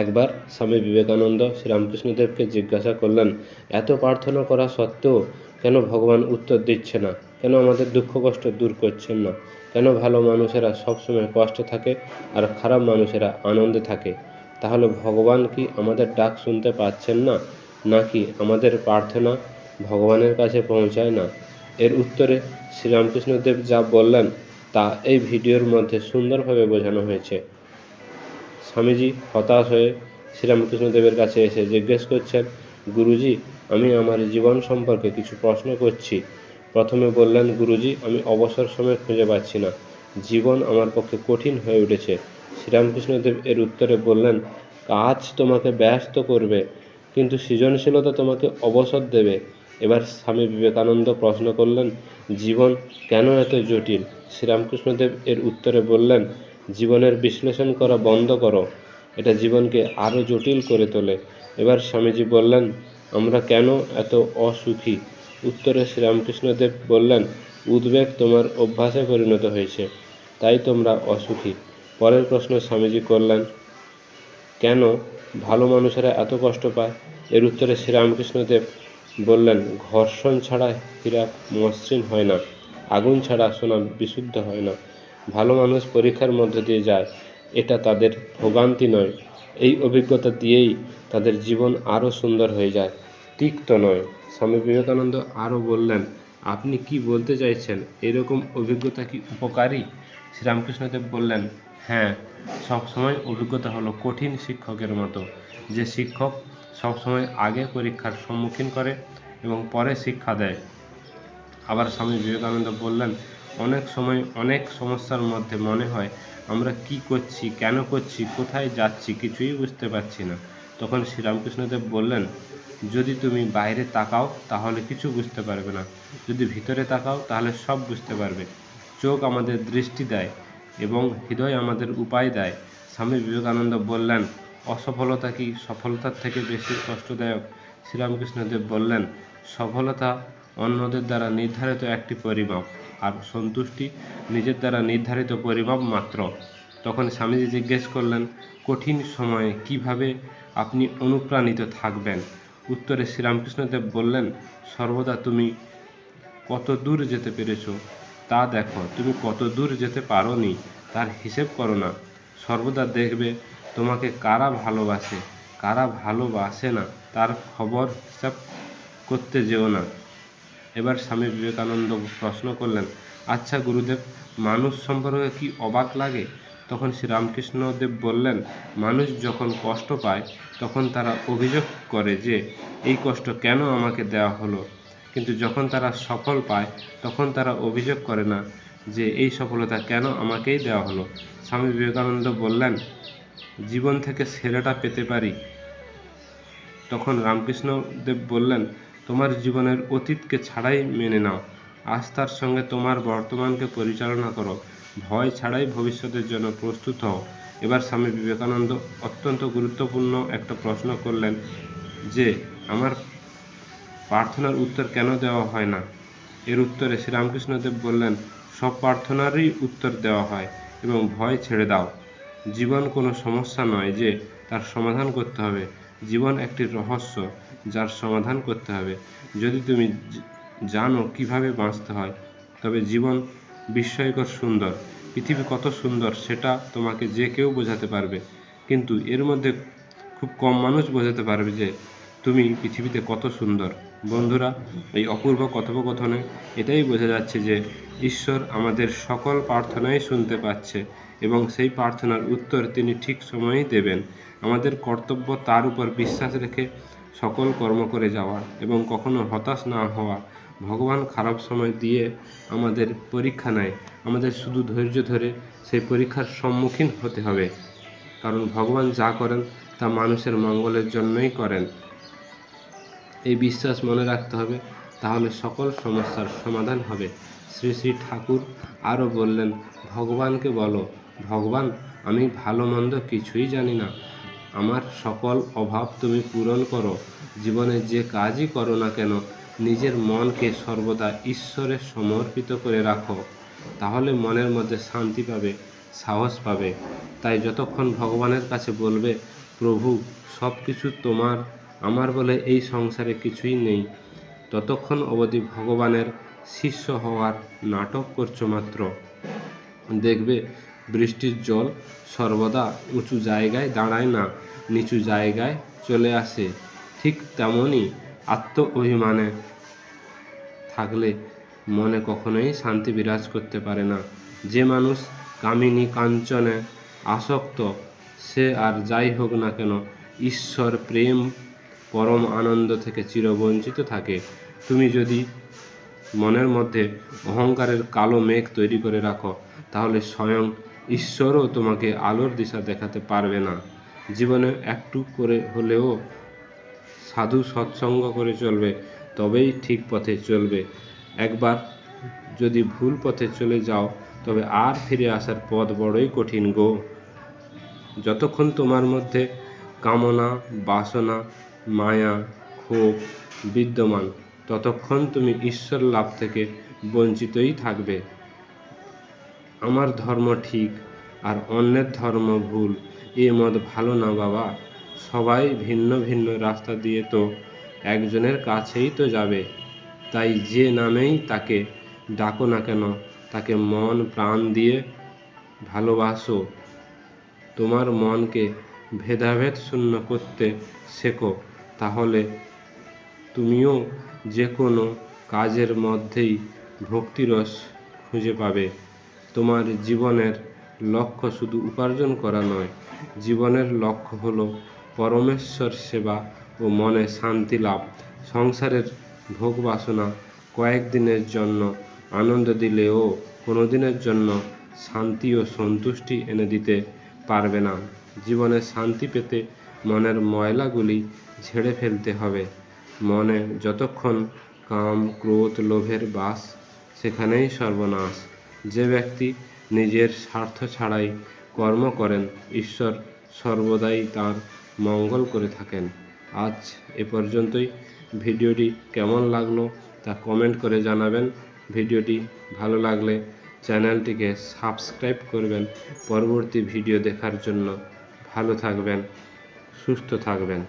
একবার স্বামী বিবেকানন্দ শ্রীরামকৃষ্ণদেবকে জিজ্ঞাসা করলেন, এত প্রার্থনা করা সত্ত্বেও কেন ভগবান উত্তর দিচ্ছে না? কেন আমাদের দুঃখ কষ্ট দূর করছেন না? কেন ভালো মানুষেরা সবসময় কষ্টে থাকে আর খারাপ মানুষেরা আনন্দে থাকে? তাহলে ভগবান কি আমাদের ডাক শুনতে পাচ্ছেন না, নাকি আমাদের প্রার্থনা ভগবানের কাছে পৌঁছায় না? এর উত্তরে শ্রীরামকৃষ্ণদেব যা বললেন তা এই ভিডিওর মধ্যে সুন্দরভাবে বোঝানো হয়েছে। স্বামীজি হতাশ হয়ে শ্রীরামকৃষ্ণদেবের কাছে এসে জিজ্ঞেস করছেন, গুরুজি, আমি আমার জীবন সম্পর্কে কিছু প্রশ্ন করছি। প্রথমে বললেন, গুরুজি, আমি অবসর সময় খুঁজে পাচ্ছি না, জীবন আমার পক্ষে কঠিন হয়ে উঠেছে। শ্রীরামকৃষ্ণদেব এর উত্তরে বললেন, কাজ তোমাকে ব্যস্ত করবে, কিন্তু সৃজনশীলতা তোমাকে অবসর দেবে। এবার স্বামী বিবেকানন্দ প্রশ্ন করলেন, জীবন কেন এত জটিল? শ্রীরামকৃষ্ণদেব এর উত্তরে বললেন, জীবনের বিশ্লেষণ করা বন্ধ করো, এটা জীবনকে আরও জটিল করে তোলে। এবার স্বামীজি বললেন, আমরা কেন এত অসুখী? উত্তরে শ্রীরামকৃষ্ণদেব বললেন, উদ্বেগ তোমার অভ্যাসে পরিণত হয়েছে, তাই তোমরা অসুখী। পরের প্রশ্ন স্বামীজি করলেন, কেন ভালো মানুষেরা এত কষ্ট পায়? এর উত্তরে শ্রীরামকৃষ্ণদেব বললেন, ঘর্ষণ ছাড়া হীরা মসৃণ হয় না, আগুন ছাড়া সোনা বিশুদ্ধ হয় না। ভালো মানুষ পরীক্ষার মধ্য দিয়ে যায়, এটা তাদের ভোগান্তি নয়, এই অভিজ্ঞতা দিয়েই তাদের জীবন আরও সুন্দর হয়ে যায়, তিক্ত নয়। স্বামী বিবেকানন্দ আরও বললেন, আপনি কি বলতে চাইছেন, এরকম অভিজ্ঞতা কি উপকারী? শ্রীরামকৃষ্ণদেব বললেন, হ্যাঁ, সবসময় অভিজ্ঞতা হলো কঠিন শিক্ষকের মতো, যে শিক্ষক সবসময় আগে পরীক্ষার সম্মুখীন করে এবং পরে শিক্ষা দেয়। আবার স্বামী বিবেকানন্দ বললেন, অনেক সময় অনেক সমস্যার মধ্যে মনে হয় আমরা কি করছি, কেন করছি, কোথায় যাচ্ছি কিছুই বুঝতে পারছি না। তখন শ্রীরামকৃষ্ণদেব বললেন, যদি তুমি বাইরে তাকাও তাহলে কিছু বুঝতে পারবে না, যদি ভিতরে তাকাও তাহলে সব বুঝতে পারবে। চোখ আমাদের দৃষ্টি দেয় এবং হৃদয় আমাদের উপায় দেয়। স্বামী বিবেকানন্দ বললেন, অসফলতা কি সফলতার থেকে বেশি কষ্টদায়ক? শ্রীরামকৃষ্ণদেব বললেন, সফলতা অন্যদের দ্বারা নির্ধারিত একটি পরিমাপ, আর সন্তুষ্টি নিজের দ্বারা নির্ধারিত পরিমাপ মাত্র। তখন স্বামীজি জিজ্ঞেস করলেন, কঠিন সময়ে কিভাবে আপনি অনুপ্রাণিত থাকবেন? উত্তরে শ্রীরামকৃষ্ণদেব বললেন, সর্বদা তুমি কত দূর যেতে পেরেছো তা দেখো, তুমি কত দূর যেতে পারোনি তার হিসেব করো না। সর্বদা দেখবে তোমাকে কারা ভালোবাসে, কারা ভালোবাসে না তার খবর হিসাব করতে যেও না। এবার স্বামী বিবেকানন্দ প্রশ্ন করলেন, আচ্ছা গুরুদেব, মানুষ সম্পর্কে কি অবাক লাগে? তখন শ্রীরামকৃষ্ণদেব বললেন, মানুষ যখন কষ্ট পায় তখন তারা অভিযোগ করে যে এই কষ্ট কেন আমাকে দেওয়া হলো, কিন্তু যখন তারা সফল পায় তখন তারা অভিযোগ করে না যে এই সফলতা কেন আমাকেই দেওয়া হলো। স্বামী বিবেকানন্দ বললেন, জীবন থেকে সেরাটা পেতে পারি। তখন রামকৃষ্ণদেব বললেন, তোমার জীবনের অতীতকে ছাড়াই মেনে নাও, আস্থার সঙ্গে তোমার বর্তমানকে পরিচালনা করো, ভয় ছাড়াই ভবিষ্যতের জন্য প্রস্তুত হও। এবার স্বামী বিবেকানন্দ অত্যন্ত গুরুত্বপূর্ণ একটা প্রশ্ন করলেন যে আমার প্রার্থনার উত্তর কেন দেওয়া হয় না? এর উত্তরে শ্রীরামকৃষ্ণদেব বললেন, সব প্রার্থনারই উত্তর দেওয়া হয় এবং ভয় ছেড়ে দাও। জীবন কোনো সমস্যা নয় যে তার সমাধান করতে হবে, জীবন একটি রহস্য যার সমাধান করতে হবে। যদি তুমি জানো কিভাবে বাঁচতে হয়, তবে জীবন বিস্ময়কর সুন্দর। পৃথিবী কত সুন্দর সেটা তোমাকে যে কেউ বোঝাতে পারবে, কিন্তু এর মধ্যে খুব কম মানুষ বোঝাতে পারবে যে তুমি পৃথিবীতে কত সুন্দর। বন্ধুরা, এই অপূর্ব কথোপকথনে এটাই বোঝা যাচ্ছে যে ঈশ্বর আমাদের সকল প্রার্থনাই শুনতে পাচ্ছে এবং সেই প্রার্থনার উত্তর তিনি ঠিক সময়েই দেবেন। আমাদের কর্তব্য তার উপর বিশ্বাস রেখে সকল কর্ম করে যাওয়া এবং কখনো হতাশ না হওয়া। ভগবান খারাপ সময় দিয়ে আমাদের পরীক্ষা নেয়, আমাদের শুধু ধৈর্য ধরে সেই পরীক্ষার সম্মুখীন হতে হবে, কারণ ভগবান যা করেন তা মানুষের মঙ্গলের জন্যই করেন। এই বিশ্বাস মনে রাখতে হবে, তাহলে সকল সমস্যার সমাধান হবে। শ্রী শ্রী ঠাকুর আরও বললেন, ভগবানকে বলো, ভগবান, আমি ভালো মন্দ কিছুই জানি না, আমার সকল অভাব তুমি পূরণ করো। জীবনে যে কাজই করো না কেন নিজের মনকে সর্বদা ঈশ্বরে সমর্পিত করে রাখো, তাহলে মনের মধ্যে শান্তি পাবে, সাহস পাবে। তাই যতক্ষণ ভগবানের কাছে বলবে প্রভু সব কিছু তোমার, আমার বলে এই সংসারে কিছুই নেই, ততক্ষণ অবধি ভগবানের শিষ্য হওয়ার নাটক করছো মাত্র। দেখবে বৃষ্টির জল সর্বদা উঁচু জায়গায় দাঁড়ায় না, নিচু জায়গায় চলে আসে। ঠিক তেমনই আত্ম অভিমানে থাকলে মনে কখনোই শান্তি বিরাজ করতে পারে না। যে মানুষ কামিনী কাঞ্চনে আসক্ত, সে আর যাই হোক না কেন ঈশ্বর প্রেম পরম আনন্দ থেকে চিরবঞ্চিত থাকে। তুমি যদি মনের মধ্যে অহংকারের কালো মেঘ তৈরি করে রাখো, তাহলে স্বয়ং ঈশ্বরও তোমাকে আলোর দিশা দেখাতে পারবে না। জীবনে একটু করে হলেও সাধু সৎসঙ্গ করে চলবে, তবেই ঠিক পথে চলবে। একবার যদি ভুল পথে চলে যাও, তবে আর ফিরে আসার পথ বড়ই কঠিন গো। যতক্ষণ তোমার মধ্যে কামনা, বাসনা, মায়া, ক্ষোভ বিদ্যমান, ততক্ষণ তুমি ঈশ্বর লাভ থেকে বঞ্চিতই থাকবে। আমার ধর্ম ঠিক আর অন্যের ধর্ম ভুল, এ মত ভালো না বাবা। সবাই ভিন্ন ভিন্ন রাস্তা দিয়ে তো একজনের কাছেই তো যাবে। তাই যে নামেই তাকে ডাকো না কেন, তাকে মন প্রাণ দিয়ে ভালোবাসো। তোমার মনকে ভেদাভেদ শূন্য করতে শেখো, তাহলে তুমিও যে কোনো কাজের মধ্যেই ভক্তিরস খুঁজে পাবে। তোমার জীবনের লক্ষ্য শুধু উপার্জন করা নয়, জীবনের লক্ষ্য হলো পরমেশ্বর সেবা ও মনে শান্তি লাভ। সংসারের ভোগ বাসনা কয়েকদিনের জন্য আনন্দ দিলেও কোনোদিনের জন্য শান্তি ও সন্তুষ্টি এনে দিতে পারবে না। জীবনে শান্তি পেতে মনের ময়লাগুলি ঝেড়ে ফেলতে হবে। মনে যতক্ষণ কাম, ক্রোধ, লোভের বাস, সেখানেই সর্বনাশ। যে ব্যক্তি নিজের স্বার্থ ছাড়াই কর্ম করেন, ঈশ্বর সর্বদাই তার মঙ্গল করে থাকেন। আজ এ পর্যন্তই। ভিডিওটি কেমন লাগলো তা কমেন্ট করে জানাবেন। ভিডিওটি ভালো লাগলে চ্যানেলটিকে সাবস্ক্রাইব করবেন পরবর্তী ভিডিও দেখার জন্য। ভালো থাকবেন, সুস্থ থাকবেন।